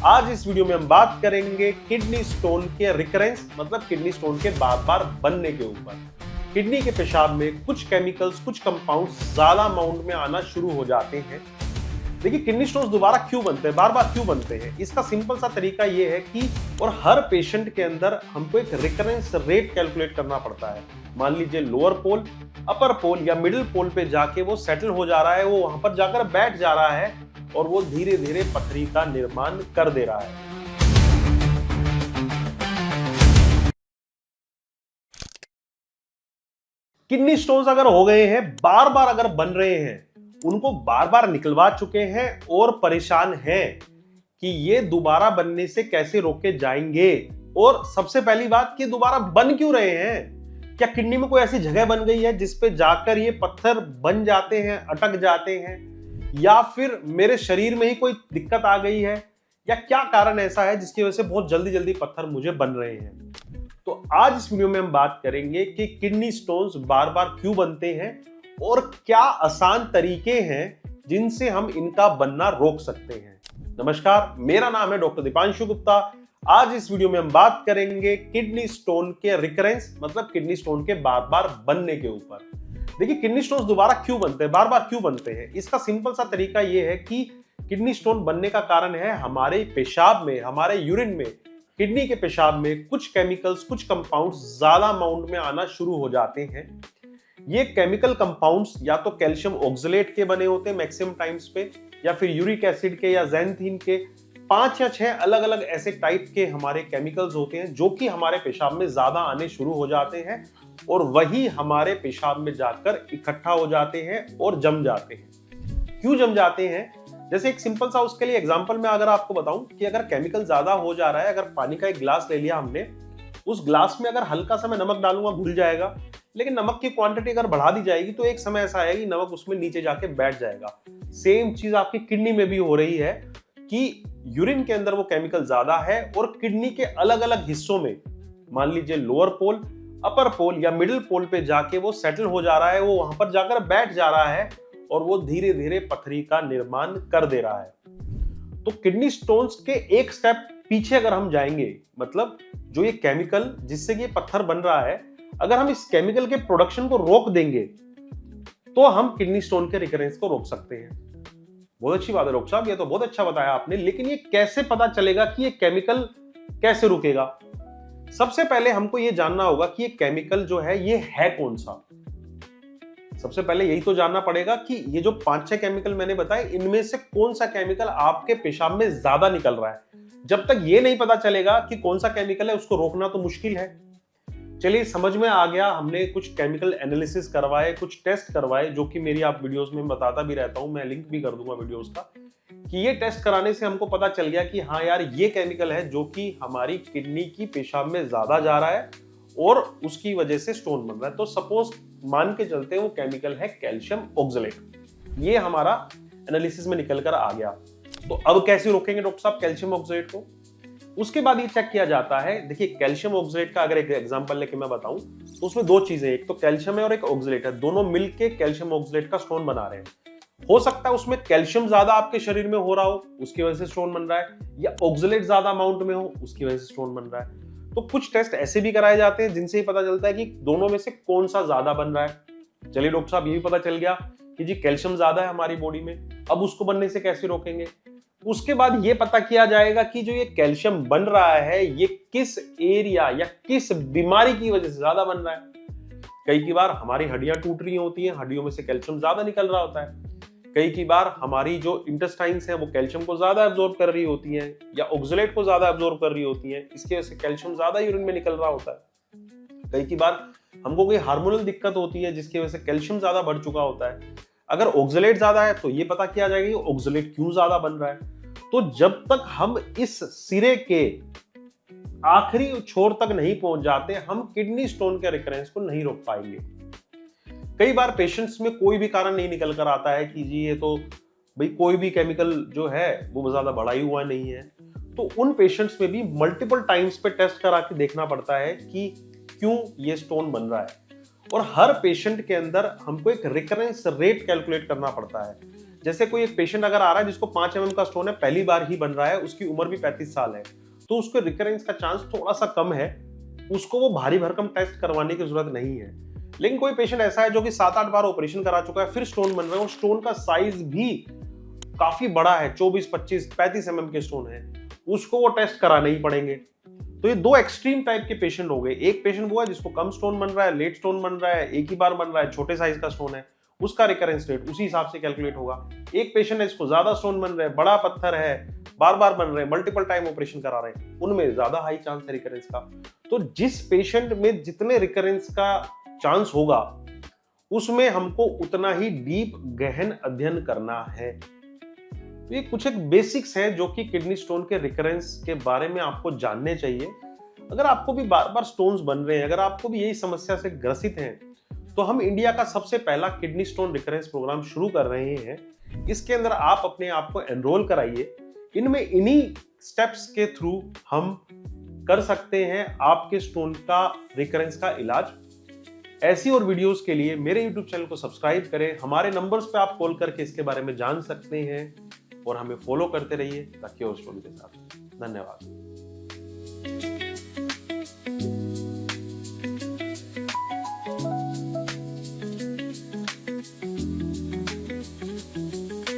आज इस वीडियो में हम बात करेंगे किडनी स्टोन के रिकरेंस मतलब किडनी स्टोन के बार बार बनने के ऊपर। किडनी के पेशाब में कुछ केमिकल्स, कुछ कंपाउंड्स ज्यादा अमाउंट में आना शुरू हो जाते हैं। देखिए, किडनी स्टोन्स दोबारा क्यों बनते हैं, बार बार क्यों बनते हैं, इसका सिंपल सा तरीका ये है कि और हर पेशेंट के अंदर हमको एक रिकरेंस रेट कैलकुलेट करना पड़ता है। मान लीजिए लोअर पोल, अपर पोल या मिडिल पोल पे जाके वो सेटल हो जा रहा है, वो वहां पर जाकर बैठ जा रहा है और वो धीरे धीरे पथरी का निर्माण कर दे रहा है। किडनी स्टोन्स अगर हो गए हैं, बार बार अगर बन रहे हैं, उनको बार बार निकलवा चुके हैं और परेशान हैं कि ये दोबारा बनने से कैसे रोके जाएंगे। और सबसे पहली बात कि दोबारा बन क्यों रहे हैं? क्या किडनी में कोई ऐसी जगह बन गई है जिसपे जाकर ये पत्थर बन जाते हैं, अटक जाते हैं, या फिर मेरे शरीर में ही कोई दिक्कत आ गई है, या क्या कारण ऐसा है जिसकी वजह से बहुत जल्दी जल्दी पत्थर मुझे बन रहे हैं? तो आज इस वीडियो में हम बात करेंगे कि किडनी स्टोन्स बार बार क्यों बनते हैं और क्या आसान तरीके हैं जिनसे हम इनका बनना रोक सकते हैं। नमस्कार, मेरा नाम है डॉक्टर दीपांशु गुप्ता। आज इस वीडियो में हम बात करेंगे किडनी स्टोन के रिकरेंस मतलब किडनी स्टोन के बार बार बनने के ऊपर। देखिए, किडनी स्टोन्स दोबारा क्यों बनते हैं, बार बार क्यों बनते हैं, इसका सिंपल सा तरीका यह है कि किडनी स्टोन बनने का कारण है हमारे पेशाब में, हमारे यूरिन में, किडनी के पेशाब में कुछ केमिकल्स, कुछ कंपाउंड्स ज्यादा अमाउंट में आना शुरू हो जाते हैं। ये केमिकल कंपाउंड्स या तो कैल्शियम ऑक्सलेट के बने होते हैं मैक्सिमम टाइम्स पे, या फिर यूरिक एसिड के या ज़ैंथीन के। 5 या 6 अलग अलग ऐसे टाइप के हमारे केमिकल्स होते हैं जो कि हमारे पेशाब में ज्यादा आने शुरू हो जाते हैं और वही हमारे पेशाब में जाकर इकट्ठा हो जाते हैं और जम जाते हैं। क्यों जम जाते हैं? जैसे एक सिंपल सा उसके लिए एग्जांपल मैं अगर आपको बताऊं कि अगर केमिकल ज्यादा हो जा रहा है, अगर पानी का एक गिलास ले लिया हमने, उस ग्लास में अगर हल्का सा मैं नमक डालूंगा घुल जाएगा, लेकिन नमक की क्वांटिटी अगर बढ़ा दी जाएगी तो एक समय ऐसा आएगा कि नमक उसमें नीचे जाके बैठ जाएगा। सेम चीज आपकी किडनी में भी हो रही है कि यूरिन के अंदर वो केमिकल ज्यादा है और किडनी के अलग अलग हिस्सों में, मान लीजिए लोअर पोल, अपर पोल या मिडिल पोल पे जाके वो सेटल हो जा रहा है, वो वहां पर जाकर बैठ जा रहा है और वो धीरे धीरे पथरी का निर्माण कर दे रहा है। तो किडनी स्टोन्स के एक स्टेप पीछे अगर हम जाएंगे, मतलब जो ये केमिकल जिससे ये पत्थर बन रहा है, अगर हम इस केमिकल के प्रोडक्शन को रोक देंगे तो हम किडनी स्टोन के रिकरेंस को रोक सकते हैं। बहुत अच्छी बात है डॉक्टर साहब, ये तो बहुत अच्छा बताया आपने, लेकिन ये कैसे पता चलेगा कि ये केमिकल कैसे रुकेगा? सबसे पहले हमको ये जानना होगा कि ये केमिकल जो है ये है कौन सा। सबसे पहले यही तो जानना पड़ेगा कि ये जो 5-6 केमिकल मैंने बताए, इनमें से कौन सा केमिकल आपके पेशाब में ज्यादा निकल रहा है। जब तक ये नहीं पता चलेगा कि कौन सा केमिकल है, उसको रोकना तो मुश्किल है। चलिए, समझ में आ गया। हमने कुछ केमिकल एनालिसिस करवाए, कुछ टेस्ट करवाए, जो कि मेरी आप वीडियोस में बताता भी रहता हूं, मैं लिंक भी कर दूंगा वीडियोस का, कि ये टेस्ट कराने से हमको पता चल गया कि हाँ यार, ये केमिकल है जो कि हमारी किडनी की पेशाब में ज्यादा जा रहा है और उसकी वजह से स्टोन बन रहा है। तो सपोज मान के चलते हैं वो केमिकल है कैल्शियम ऑक्सलेट। ये हमारा एनालिसिस में निकल कर आ गया। तो अब कैसे रोकेंगे डॉक्टर साहब कैल्शियम ऑक्सलेट को? उसके बाद ये चेक किया जाता है। देखिए, कैल्शियम ऑक्सलेट का अगर एक एग्जांपल लेके मैं बताऊं तो उसमें 2 चीजें, एक तो कैल्शियम है और एक ऑक्सलेट है, दोनों मिलके कैल्शियम ऑक्सलेट का स्टोन बना रहे हैं। हो सकता है उसमें कैल्शियम ज्यादा आपके शरीर में हो रहा हो, उसकी वजह से स्टोन बन रहा है, या ऑक्सलेट ज्यादा अमाउंट में हो, उसकी वजह से स्टोन बन रहा है। तो कुछ टेस्ट ऐसे भी कराए जाते हैं जिनसे ही पता चलता है कि दोनों में से कौन सा ज्यादा बन रहा है। चलिए डॉक्टर साहब, ये भी पता चल गया कि जी कैल्शियम ज्यादा है हमारी बॉडी में, अब उसको बनने से कैसे रोकेंगे? उसके बाद ये पता किया जाएगा कि जो ये कैल्शियम बन रहा है ये किस एरिया या किस बीमारी की वजह से ज्यादा बन रहा है। कई की बार हमारी हड्डियां टूट रही होती हैं, हड्डियों में से कैल्शियम ज्यादा निकल रहा होता है। कई की बार हमारी जो इंटेस्टाइन्स हैं वो कैल्शियम को ज्यादा एब्जॉर्ब कर रही होती हैं या ऑक्सलेट को ज्यादा एब्जॉर्ब कर रही होती हैं, इसकी वजह से कैल्शियम ज्यादा यूरिन में निकल रहा होता है। कई की बार हमको कोई हार्मोनल दिक्कत होती है जिसकी वजह से कैल्शियम ज्यादा बढ़ चुका होता है। अगर ऑक्सलेट ज्यादा है तो ये पता किया जाएगा कि ऑक्सलेट क्यों ज्यादा बन रहा है। तो जब तक हम इस सिरे के आखिरी छोर तक नहीं पहुंच जाते, हम किडनी स्टोन के रिकरेंस को नहीं रोक पाएंगे। कई बार पेशेंट्स में कोई भी कारण नहीं निकल कर आता है कि जी ये तो भाई कोई भी केमिकल जो है वो ज्यादा बढ़ा ही हुआ नहीं है। तो उन पेशेंट्स में भी मल्टीपल टाइम्स पे टेस्ट करा के देखना पड़ता है कि क्यों ये स्टोन बन रहा है। और हर पेशेंट के अंदर हमको एक रिकरेंस रेट कैलकुलेट करना पड़ता है। जैसे कोई एक पेशेंट अगर आ रहा है जिसको 5 mm का स्टोन है, पहली बार ही बन रहा है, उसकी उम्र भी 35 साल है, तो उसको रिकरेंस का चांस थोड़ा सा कम है, उसको वो भारी भरकम टेस्ट करवाने की जरूरत नहीं है। लेकिन कोई पेशेंट ऐसा है जो कि 7-8 बार ऑपरेशन करा चुका है, फिर स्टोन बन रहे हैं और स्टोन का साइज भी काफी बड़ा है, 24, 25, 35 mm के स्टोन है, उसको वो टेस्ट कराने ही पड़ेंगे। तो ये दो एक्सट्रीम टाइप के पेशेंट हो गए। एक पेशेंट वो है जिसको कम स्टोन बन रहा है, लेट स्टोन बन रहा है, एक ही बार बन रहा है, छोटे साइज का स्टोन है, उसका रिकरेंस रेट उसी हिसाब से कैलकुलेट होगा। एक पेशेंट है जिसको ज्यादा स्टोन बन रहे हैं, बड़ा पत्थर है, बार बार बन रहे हैं, मल्टीपल टाइम ऑपरेशन करा रहे हैं, उनमें ज्यादा हाई चांस है रिकरेंस का। तो जिस पेशेंट में जितने रिकरेंस का चांस होगा, उसमें हमको उतना ही डीप गहन अध्ययन करना है। तो ये कुछ एक बेसिक्स है जो कि किडनी स्टोन के रिकरेंस के बारे में आपको जानने चाहिए। अगर आपको भी बार बार स्टोन्स बन रहे हैं, अगर आपको भी यही समस्या से ग्रसित हैं, तो हम इंडिया का सबसे पहला किडनी स्टोन रिकरेंस प्रोग्राम शुरू कर रहे हैं। इसके अंदर आप अपने आप को एनरोल कराइए। इनमें इन्हीं स्टेप्स के थ्रू हम कर सकते हैं आपके स्टोन का रिकरेंस का इलाज। ऐसी और वीडियोस के लिए मेरे YouTube चैनल को सब्सक्राइब करें। हमारे नंबर्स पे आप कॉल करके इसके बारे में जान सकते हैं और हमें फॉलो करते रहिए द क्योर स्टोरी के साथ। धन्यवाद।